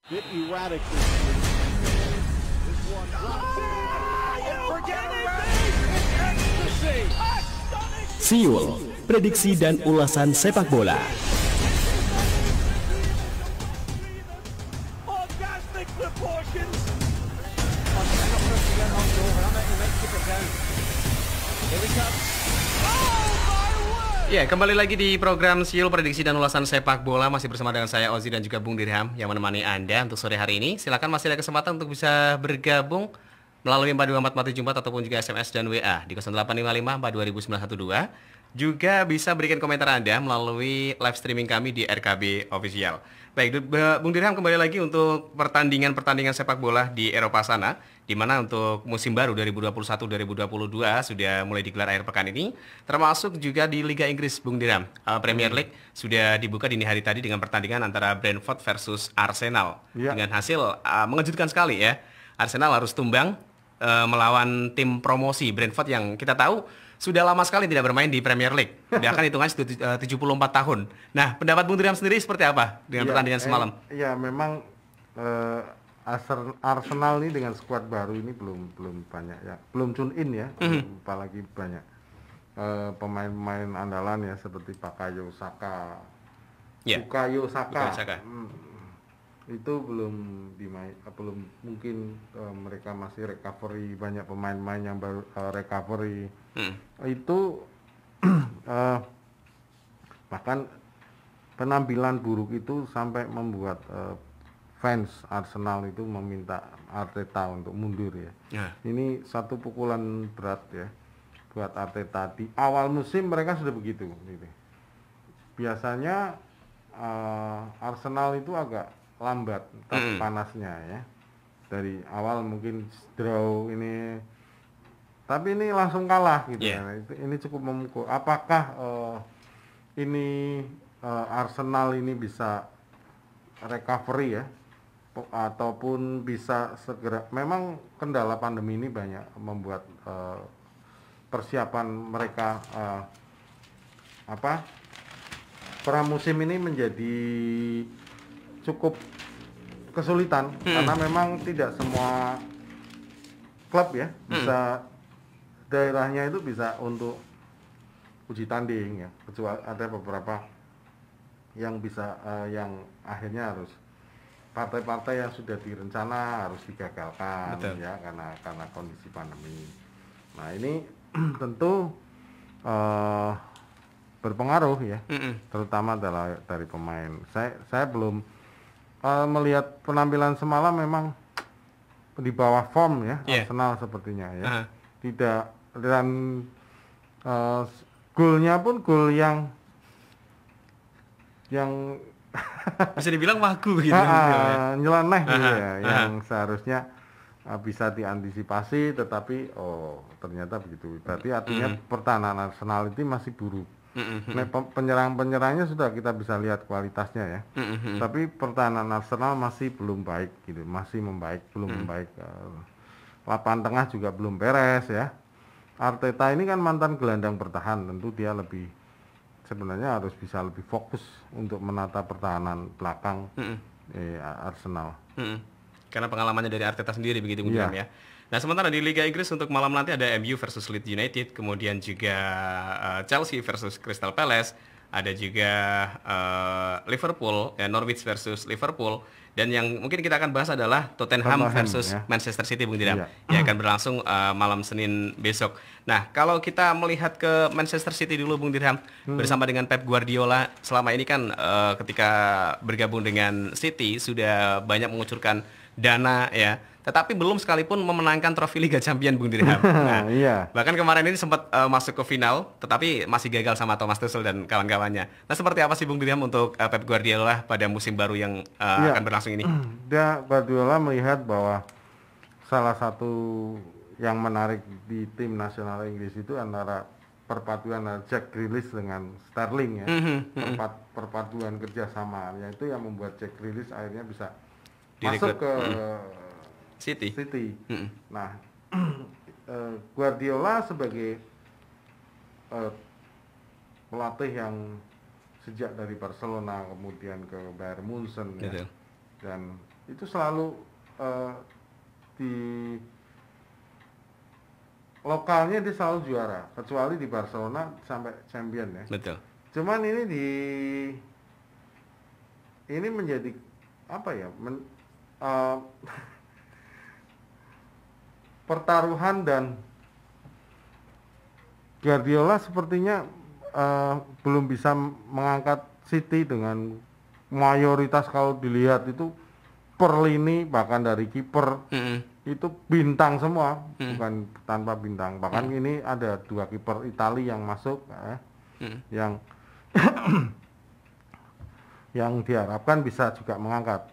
bit erratic this year. This one Siul, prediksi dan ulasan sepak bola. Ya, kembali lagi di program Siul Prediksi dan Ulasan Sepak Bola. Masih bersama dengan saya Ozi dan juga Bung Dirham yang menemani Anda untuk sore hari ini. Silakan, masih ada kesempatan untuk bisa bergabung melalui 424474 ataupun juga SMS dan WA di 0855 420912. Juga bisa berikan komentar Anda melalui live streaming kami di RKB Official. Baik, Bung Dirham, kembali lagi untuk pertandingan sepak bola di Eropa sana, di mana untuk musim baru 2021-2022 sudah mulai digelar akhir pekan ini, termasuk juga di Liga Inggris, Bung Dirham. Premier League sudah dibuka dini hari tadi dengan pertandingan antara Brentford versus Arsenal. Dengan hasil mengejutkan sekali ya. Arsenal harus tumbang melawan tim promosi Brentford yang kita tahu sudah lama sekali tidak bermain di Premier League. Bahkan hitungannya sudah 74 tahun. Nah, pendapat Bung Dirham sendiri seperti apa dengan pertandingan semalam? Ya, memang Arsenal ini dengan skuad baru ini belum banyak ya, belum tune in ya, apalagi banyak pemain-pemain andalan ya seperti Bukayo Saka, Bukayo Saka. Itu belum mungkin mereka masih recovery, banyak pemain-pemain yang baru recovery. Itu bahkan penampilan buruk itu sampai membuat fans Arsenal itu meminta Arteta untuk mundur ya. Ini satu pukulan berat ya buat Arteta. Di awal musim mereka sudah begitu gitu. Biasanya Arsenal itu agak lambat panasnya ya, dari awal mungkin draw ini, tapi ini langsung kalah gitu ya. Ini cukup memukul. Apakah ini Arsenal ini bisa recovery ya, ataupun bisa segera? Memang kendala pandemi ini banyak membuat persiapan mereka pramusim ini menjadi cukup kesulitan karena memang tidak semua klub ya bisa, daerahnya itu bisa untuk uji tanding ya, kecuali ada beberapa yang bisa yang akhirnya harus partai-partai yang sudah direncana harus digagalkan. Betul. Ya karena kondisi pandemi. Nah, ini tentu berpengaruh ya, terutama dari pemain. Saya belum melihat penampilan semalam, memang di bawah form ya, Arsenal sepertinya ya. Tidak, dan golnya pun gol yang bisa dibilang wagu gitu. Nyeleneh gitu ya, yang seharusnya bisa diantisipasi, tetapi ternyata begitu. Berarti artinya pertahanan Arsenal itu masih buruk. Penyerang-penyerangnya sudah kita bisa lihat kualitasnya ya, tapi pertahanan Arsenal masih belum baik gitu, masih belum membaik. Lapangan tengah juga belum beres ya. Arteta ini kan mantan gelandang bertahan, tentu dia sebenarnya harus bisa lebih fokus untuk menata pertahanan belakang Arsenal. Karena pengalamannya dari Arteta sendiri begitu mungkin ya. Nah, sementara di Liga Inggris untuk malam nanti ada MU versus Leeds United, kemudian juga Chelsea versus Crystal Palace, ada juga Liverpool, Norwich versus Liverpool, dan yang mungkin kita akan bahas adalah Tottenham versus Manchester City, Bung Dirham, yang akan berlangsung malam Senin besok. Nah, kalau kita melihat ke Manchester City dulu, Bung Dirham, bersama dengan Pep Guardiola, selama ini kan ketika bergabung dengan City sudah banyak mengucurkan dana ya, tetapi belum sekalipun memenangkan trofi Liga Champions, Bung Dirham. Nah, bahkan kemarin ini sempat masuk ke final, tetapi masih gagal sama Thomas Tuchel dan kawan-kawannya. Nah, seperti apa sih Bung Dirham untuk Pep Guardiola pada musim baru yang akan berlangsung ini? Guardiola melihat bahwa salah satu yang menarik di tim nasional Inggris itu antara perpaduan Jack Grealish dengan Sterling ya, perpaduan kerjasama, yaitu yang membuat Jack Grealish akhirnya bisa masuk ke City. Nah, Guardiola sebagai pelatih yang sejak dari Barcelona kemudian ke Bayern Munchen ya, dan itu selalu di lokalnya dia selalu juara, kecuali di Barcelona sampai champion ya. Betul. Cuman ini menjadi apa ya? Pertaruhan, dan Guardiola sepertinya belum bisa mengangkat City dengan mayoritas, kalau dilihat itu per lini bahkan dari kiper itu bintang semua, bukan tanpa bintang. Bahkan ini ada 2 kiper Italia yang masuk yang yang diharapkan bisa juga mengangkat.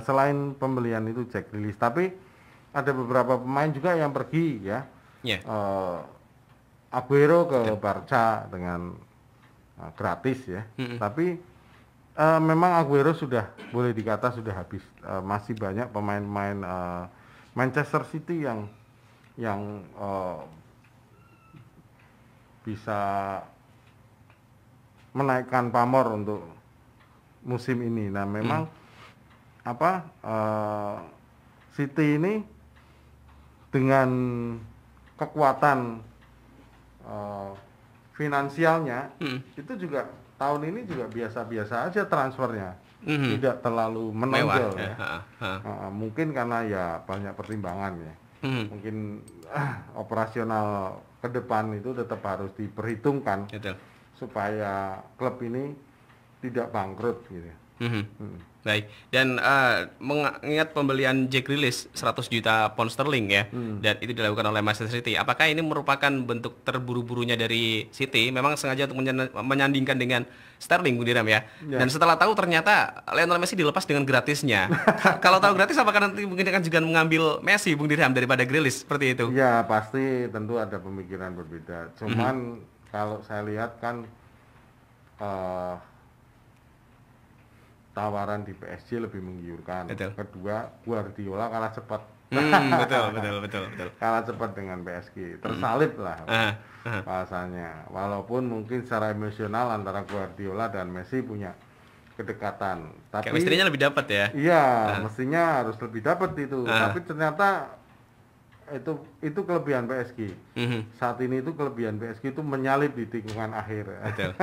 Selain pembelian itu Jack Grealish, tapi ada beberapa pemain juga yang pergi ya. Aguero ke Barca dengan gratis ya. Tapi memang Aguero sudah boleh dikata sudah habis. Masih banyak pemain-pemain Manchester City yang bisa menaikkan pamor untuk musim ini. Nah, memang City ini dengan kekuatan finansialnya itu juga tahun ini juga biasa-biasa aja transfernya, tidak terlalu menonjol ya. Mungkin karena ya banyak pertimbangan ya. Mungkin operasional ke depan itu tetap harus diperhitungkan. Betul. Supaya klub ini tidak bangkrut gitu. Baik, dan mengingat pembelian Jack Grealish 100 juta pound sterling ya, dan itu dilakukan oleh Manchester City, apakah ini merupakan bentuk terburu-burunya dari City, memang sengaja untuk menyandingkan dengan Sterling, Bung Diram ya? Dan setelah tahu ternyata Lionel Messi dilepas dengan gratisnya. Kalau tahu gratis, apakah nanti mungkin akan juga mengambil Messi, Bung Diram, daripada Grealish seperti itu? Ya pasti, tentu ada pemikiran berbeda. Cuman kalau saya lihat kan tawaran di PSG lebih menggiurkan. Betul. Kedua, Guardiola kalah cepat. Betul. Kalah cepat dengan PSG. Tersalib lah bahasanya. Walaupun mungkin secara emosional antara Guardiola dan Messi punya kedekatan. Tapi mestinya lebih dapat ya. Iya, mestinya harus lebih dapat itu. Tapi ternyata itu kelebihan PSG. Saat ini itu kelebihan PSG itu menyalip di tikungan akhir. Betul.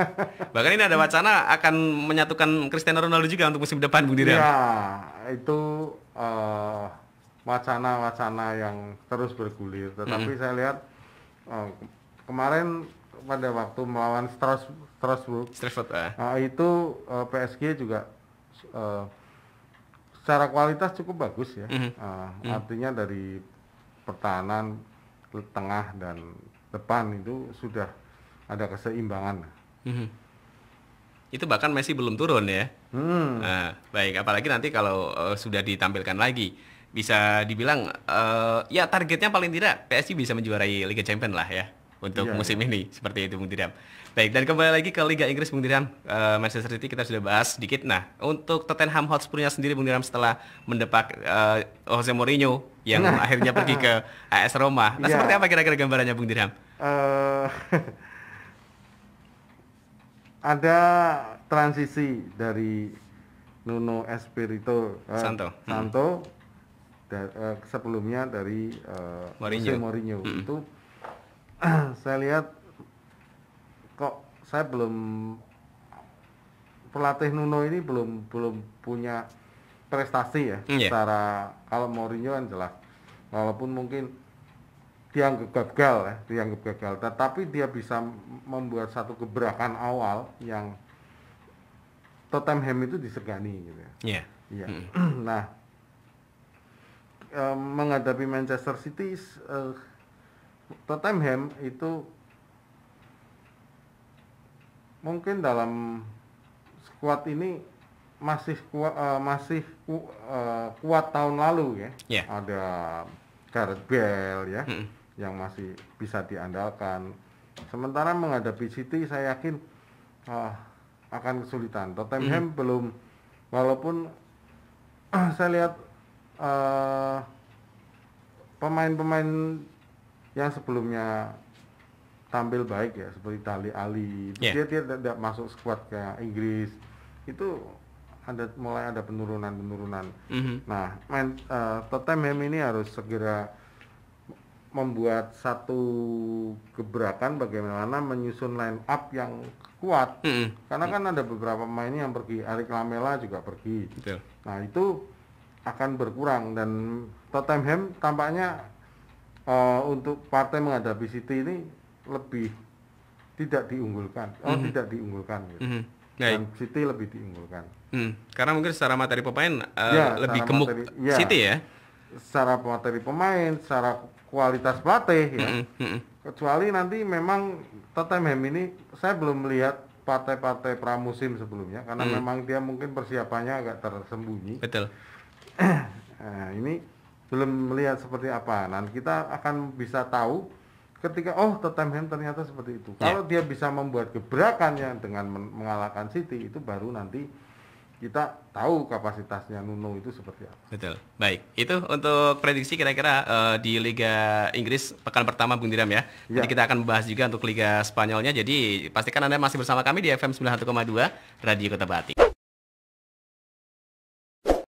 Bahkan ini ada wacana akan menyatukan Cristiano Ronaldo juga untuk musim depan, Bung Diram. Ya, itu wacana-wacana yang terus bergulir. Tetapi saya lihat kemarin pada waktu melawan Strasbourg, itu PSG juga secara kualitas cukup bagus ya. Artinya dari pertahanan, tengah dan depan itu sudah ada keseimbangan. Itu bahkan Messi belum turun ya. Nah, baik, apalagi nanti kalau sudah ditampilkan lagi, bisa dibilang ya targetnya paling tidak PSG bisa menjuarai Liga Champions lah ya untuk musim ini, seperti itu Bung Diram. Baik, dan kembali lagi ke Liga Inggris Bung Diram, Manchester City kita sudah bahas sedikit. Nah, untuk Tottenham Hotspur-nya sendiri Bung Diram, setelah mendepak Jose Mourinho yang akhirnya pergi ke AS Roma. Nah, seperti apa kira-kira gambarannya Bung Diram? Ada transisi dari Nuno Espirito Santo sebelumnya dari Jose Mourinho. Itu saya lihat kok saya pelatih Nuno ini belum punya prestasi ya. Secara kalau Mourinho kan jelas, walaupun mungkin dianggap gagal, tetapi dia bisa membuat satu gebrakan awal yang Tottenham itu disegani gitu ya. Nah, menghadapi Manchester City, Tottenham itu mungkin dalam skuad ini masih kuat tahun lalu ya. Ada Gareth Bale ya, yang masih bisa diandalkan. Sementara menghadapi City saya yakin akan kesulitan. Tottenham belum, walaupun saya lihat pemain-pemain yang sebelumnya tampil baik ya, seperti Dali Ali, dia tidak masuk skuad kayak Inggris, itu mulai ada penurunan. Nah, Tottenham ini harus segera membuat satu gebrakan bagaimana menyusun line up yang kuat. Karena kan ada beberapa pemain yang pergi, Eric Lamela juga pergi. Betul. Nah, itu akan berkurang dan Tottenham tampaknya untuk partai menghadapi City ini lebih tidak diunggulkan. Tidak diunggulkan gitu. Dan City lebih diunggulkan. Karena mungkin secara materi pemain lebih gemuk City ya. Secara materi pemain, secara kualitas pelatih ya. Kecuali nanti memang Tottenham ini saya belum melihat partai-partai pramusim sebelumnya karena memang dia mungkin persiapannya agak tersembunyi. Betul. Nah, ini belum melihat seperti apa. Nah, kita akan bisa tahu ketika Tottenham ternyata seperti itu. Kalau dia bisa membuat gebrakannya dengan mengalahkan City, itu baru nanti kita tahu kapasitasnya Nuno itu seperti apa. Betul. Baik, itu untuk prediksi kira-kira di Liga Inggris pekan pertama Bung Diram ya. Jadi kita akan membahas juga untuk Liga Spanyolnya. Jadi pastikan Anda masih bersama kami di FM 91,2 Radio Kota Bati.